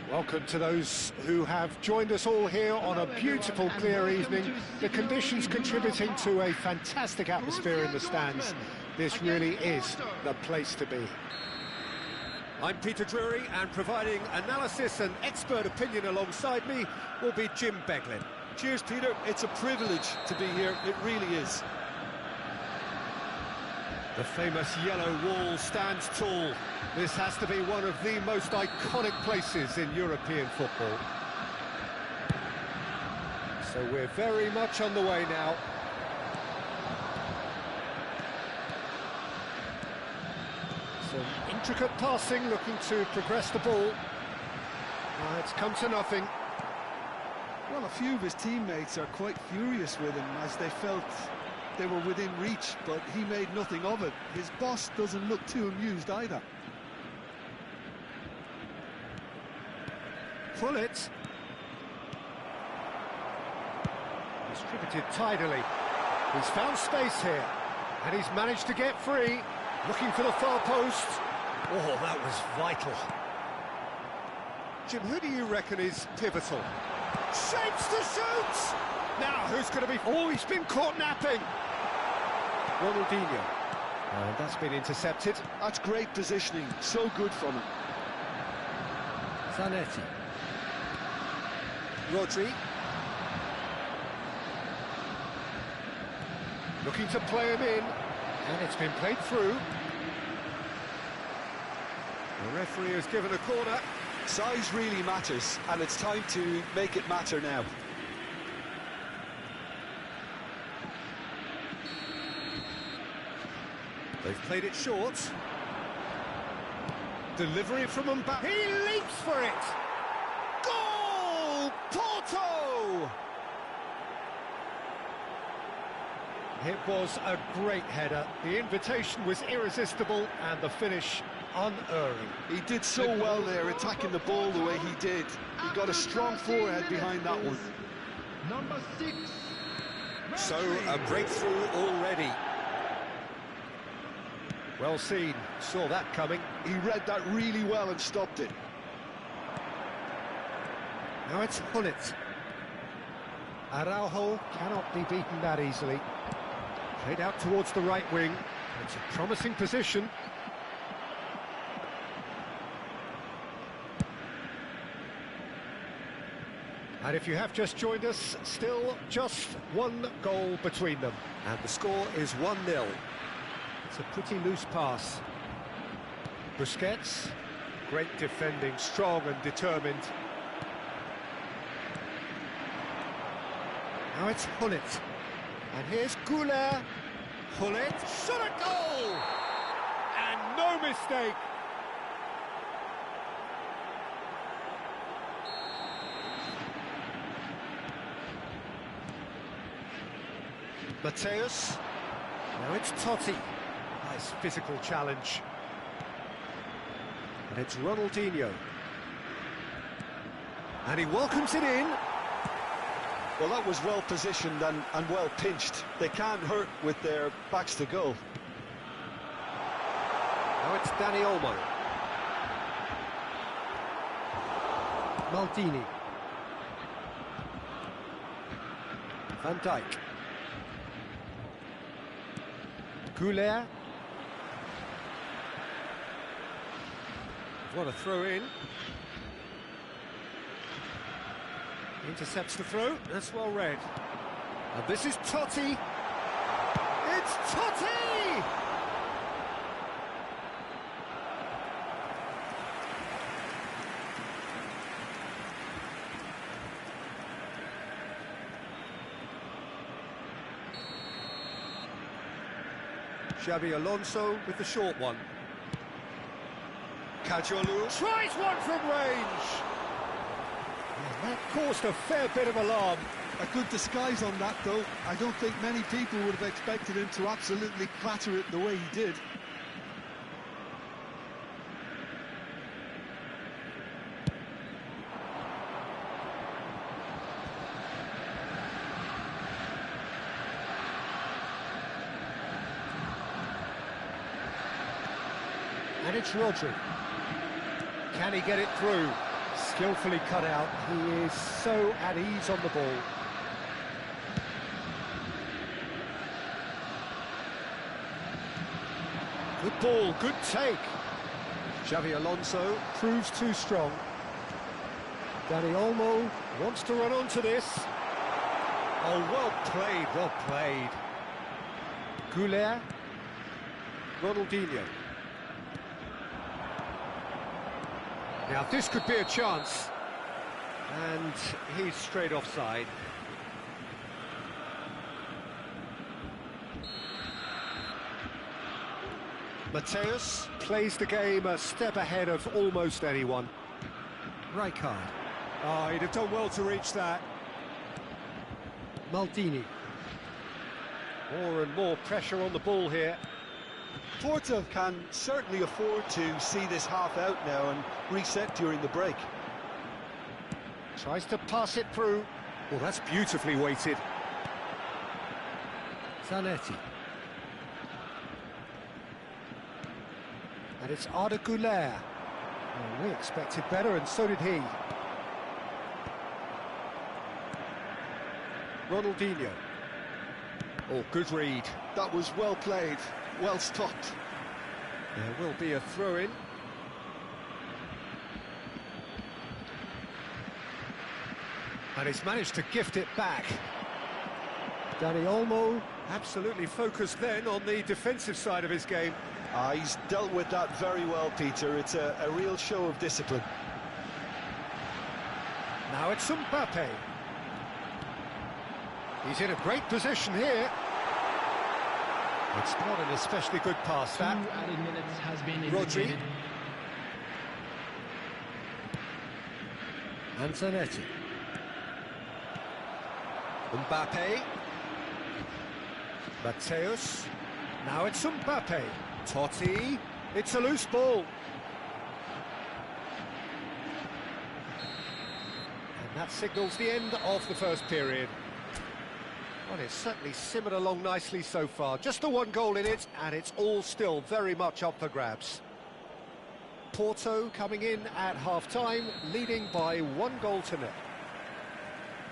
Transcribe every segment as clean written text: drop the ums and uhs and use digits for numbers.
Welcome to those who have joined us all here on a beautiful, clear evening. The conditions contributing to a fantastic atmosphere in the stands. This really is the place to be. I'm Peter Drury, and providing analysis and expert opinion alongside me will be Jim Beglin. Cheers, Peter. It's a privilege to be here. It really is. The famous yellow wall stands tall. This has to be one of the most iconic places in European football. So we're very much on the way now. Some intricate passing, looking to progress the ball. It's come to nothing. Well, a few of his teammates are quite furious with him as they felt they were within reach, but he made nothing of it. His boss doesn't look too amused either. Pullet. Distributed tidily. He's found space here, and he's managed to get free. Looking for the far post. Oh, that was vital. Jim, who do you reckon is pivotal? Shapes to shoot! Now, who's going to be... Oh, he's been caught napping! Ronaldinho. And that's been intercepted. That's great positioning. So good from him. Zanetti. Rodri. Looking to play him in. And it's been played through. The referee has given a corner. Size really matters, and it's time to make it matter now. They've played it short. Delivery from Mbappe. He leaps for it! Goal! Porto! It was a great header. The invitation was irresistible, and the finish unerring. He did so well there, attacking the ball the way he did. He got a strong forehead behind that one. Number 6. So, a breakthrough already. Well seen, saw that coming. He read that really well and stopped it. Now it's Pullet. Araujo cannot be beaten that easily. Played out towards the right wing. It's a promising position. And if you have just joined us, still just one goal between them. And the score is 1-0. It's a pretty loose pass. Busquets, great defending, strong and determined. Now it's Pullet. And here's Goulet. Pullet, shot at goal! And no mistake! Mateus. Now it's Totti. Nice physical challenge. And it's Ronaldinho. And he welcomes it in. Well, that was well positioned and well pinched. They can't hurt with their backs to goal. Now it's Dani Olmo. Maldini. Van Dijk. Goulet. What a throw in. Intercepts the throw. That's well read. And this is Totti. It's Totti! Xabi Alonso with the short one. Cajolu tries one from range. And that caused a fair bit of alarm. A good disguise on that, though. I don't think many people would have expected him to absolutely clatter it the way he did. And it's Rodri. Can he get it through? Skillfully cut out. He is so at ease on the ball. Good ball, good take. Xavi Alonso proves too strong. Dani Olmo wants to run onto this. Oh, well played, well played. Goulet. Ronaldinho. Now this could be a chance. And he's straight offside. Mateus plays the game a step ahead of almost anyone. Rijkaard. Oh, he'd have done well to reach that. Maldini. More and more pressure on the ball here. Porto can certainly afford to see this half out now and reset during the break. Tries to pass it through. Oh, that's beautifully weighted. Zanetti. And it's Arda Güler. Oh, we expected better, and so did he. Ronaldinho. Oh, good read. That was well played, well stopped. There will be a throw-in. And he's managed to gift it back. Dani Olmo absolutely focused then on the defensive side of his game. He's dealt with that very well, Peter. It's a real show of discipline. Now it's Mbappe. He's in a great position here. It's not an especially good pass, that. 2 added minutes has been Rodri. indicated. And Zanetti. Mbappe. Mateus. Now it's Mbappe. Totti. It's a loose ball. And that signals the end of the first period. Well, it's certainly simmered along nicely so far. Just the one goal in it, and it's all still very much up for grabs. Porto coming in at half-time, leading by 1-0-0.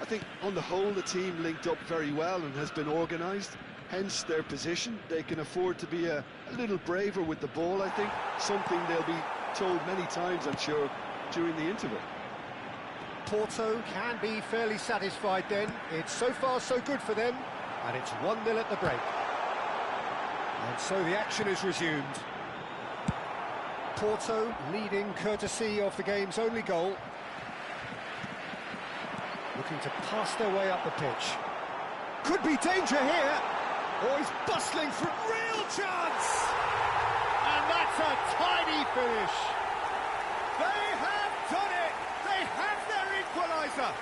I think on the whole the team linked up very well and has been organised. Hence their position. They can afford to be a little braver with the ball, I think. Something they'll be told many times, I'm sure, during the interval. Porto can be fairly satisfied then. It's so far so good for them, and it's 1-0 at the break. And so the action is resumed. Porto leading courtesy of the game's only goal. Looking to pass their way up the pitch. Could be danger here. Oh, he's bustling for real chance! And that's a tiny finish. They have done it! They have their equaliser!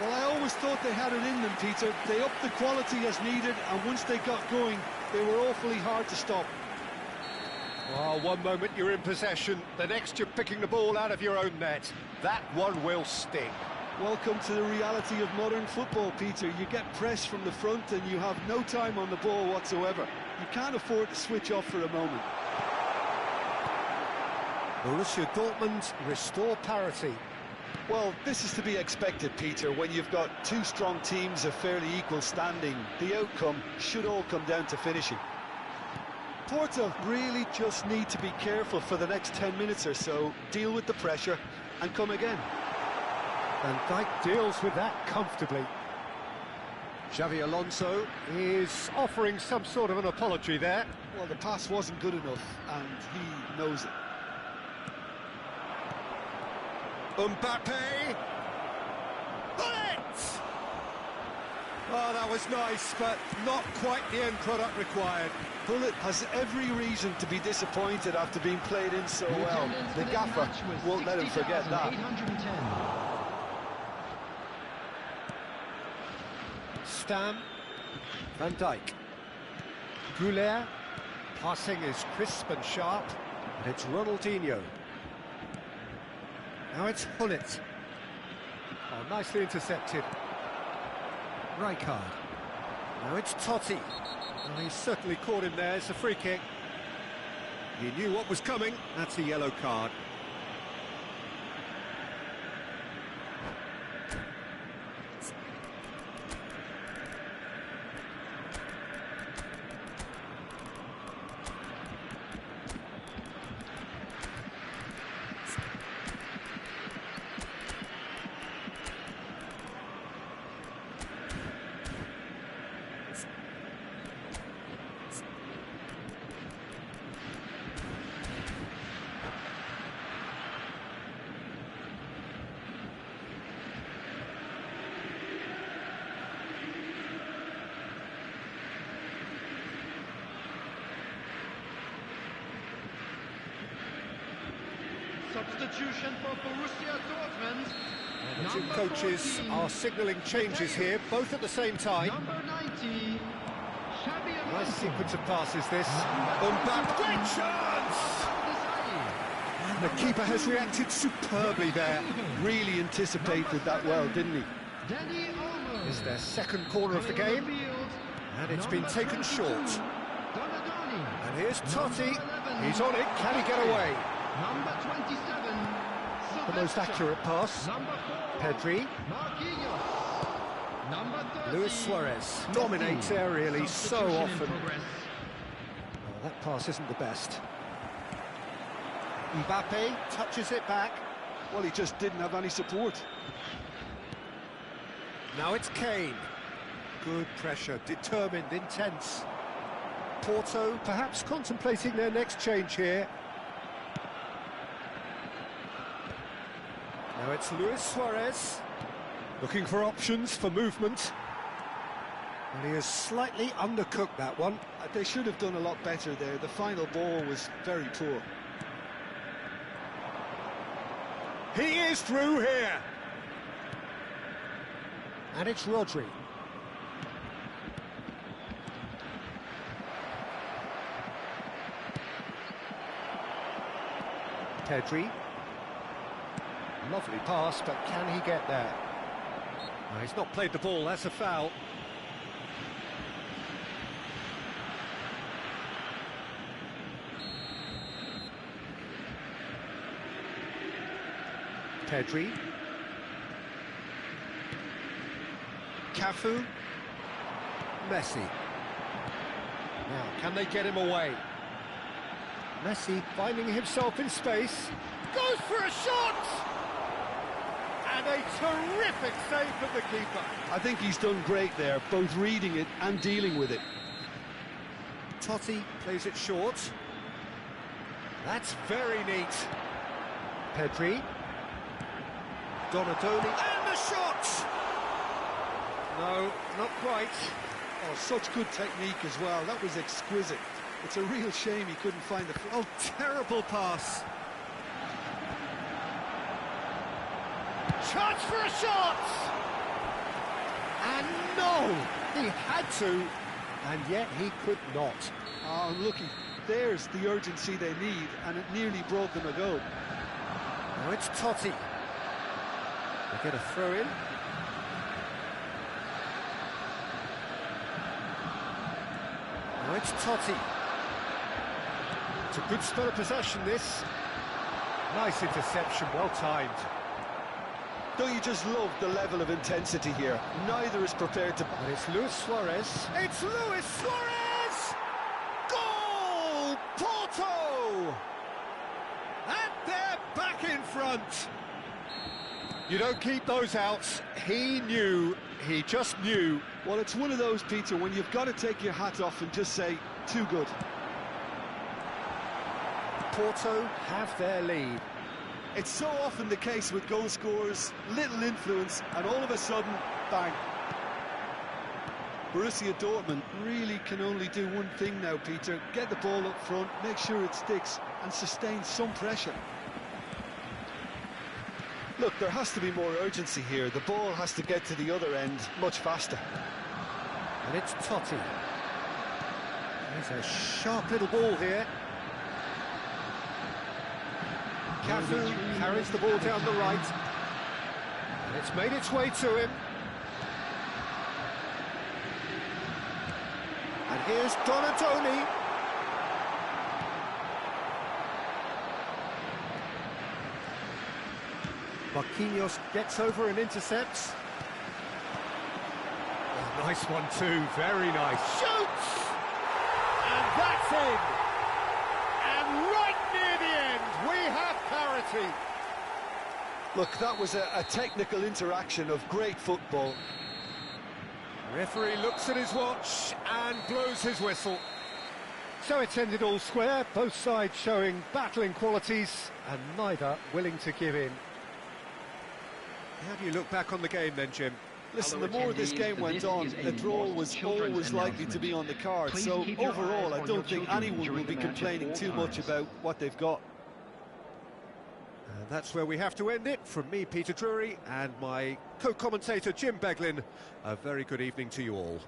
Well, I always thought they had it in them, Peter. They upped the quality as needed, and once they got going, they were awfully hard to stop. Well, one moment you're in possession, the next you're picking the ball out of your own net. That one will sting. Welcome to the reality of modern football, Peter. You get pressed from the front and you have no time on the ball whatsoever. You can't afford to switch off for a moment. Borussia Dortmund restore parity. Well, this is to be expected, Peter. When you've got two strong teams of fairly equal standing, the outcome should all come down to finishing. Porto really just need to be careful for the next 10 minutes or so, deal with the pressure and come again. And Dijk deals with that comfortably. Xavi Alonso is offering some sort of an apology there. Well, the pass wasn't good enough, and he knows it. Mbappe! Bullet! Oh, that was nice, but not quite the end product required. Bullet has every reason to be disappointed after being played in so well. The gaffer won't let him forget that. Stam. Van Dijk. Goulet. Passing is crisp and sharp. And it's Ronaldinho. Now it's Hullet. Oh, nicely intercepted. Rijkaard. Now it's Totti. Well, he's certainly caught him there. It's a free kick. He knew what was coming. That's a yellow card. Substitution for Borussia Dortmund. The two coaches are signalling changes here, both at the same time. Number 90. Nice sequence of passes this. Mbappe, great chance! And the keeper has reacted superbly there. Really anticipated that well, didn't he? It's their second corner of the game, and it's been taken short. And here's Totti. He's on it. Can he get away? Number 27. The most accurate pass. Number 4. Pedri. Marquinhos. Number 30. Luis Suarez dominates aerially so often. Progress. Oh, that pass isn't the best. Mbappe touches it back. Well, he just didn't have any support. Now it's Kane. Good pressure, determined, intense. Porto perhaps contemplating their next change here. Now it's Luis Suarez, looking for options for movement. And he has slightly undercooked that one. They should have done a lot better there. The final ball was very poor. He is through here. And it's Rodri. Pedri. Lovely pass, but can he get there? No, he's not played the ball, that's a foul. Pedri. Cafu. Messi. Now, can they get him away? Messi finding himself in space. Goes for a shot! And a terrific save from the keeper. I think he's done great there, both reading it and dealing with it. Totti plays it short. That's very neat. Pedri. Donadoni. And the shot! No, not quite. Oh, such good technique as well. That was exquisite. It's a real shame he couldn't find the... Oh, terrible pass. Chance for a shot! And no! He had to, and yet he could not. Oh, looky, there's the urgency they need, and it nearly brought them a goal. Now it's Totti. They get a throw in. Now it's Totti. It's a good spell of possession, this. Nice interception, well timed. Don't you just love the level of intensity here? Neither is prepared to... And it's Luis Suarez. It's Luis Suarez! Goal! Porto! And they're back in front. You don't keep those out. He knew. He just knew. Well, it's one of those, Peter, when you've got to take your hat off and just say, too good. Porto have their lead. It's so often the case with goal scorers, little influence, and all of a sudden, bang. Borussia Dortmund really can only do one thing now, Peter. Get the ball up front, make sure it sticks, and sustain some pressure. Look, there has to be more urgency here. The ball has to get to the other end much faster. And it's Totti. There's a sharp little ball here. Cafu carries the ball down the right. And it's made its way to him. And here's Donatoni. Marquinhos gets over and intercepts. Oh, nice one too, very nice. Shoots! And that's in! And right near the end, we have parity. Look, that was a technical interaction of great football. Referee looks at his watch and blows his whistle. So it's ended all square, both sides showing battling qualities and neither willing to give in. How do you look back on the game then, Jim? Listen, the more this game went on, a draw was always likely to be on the card. So overall, I don't think anyone will be complaining too much about what they've got. And that's where we have to end it. From me, Peter Drury, and my co-commentator, Jim Beglin, a very good evening to you all.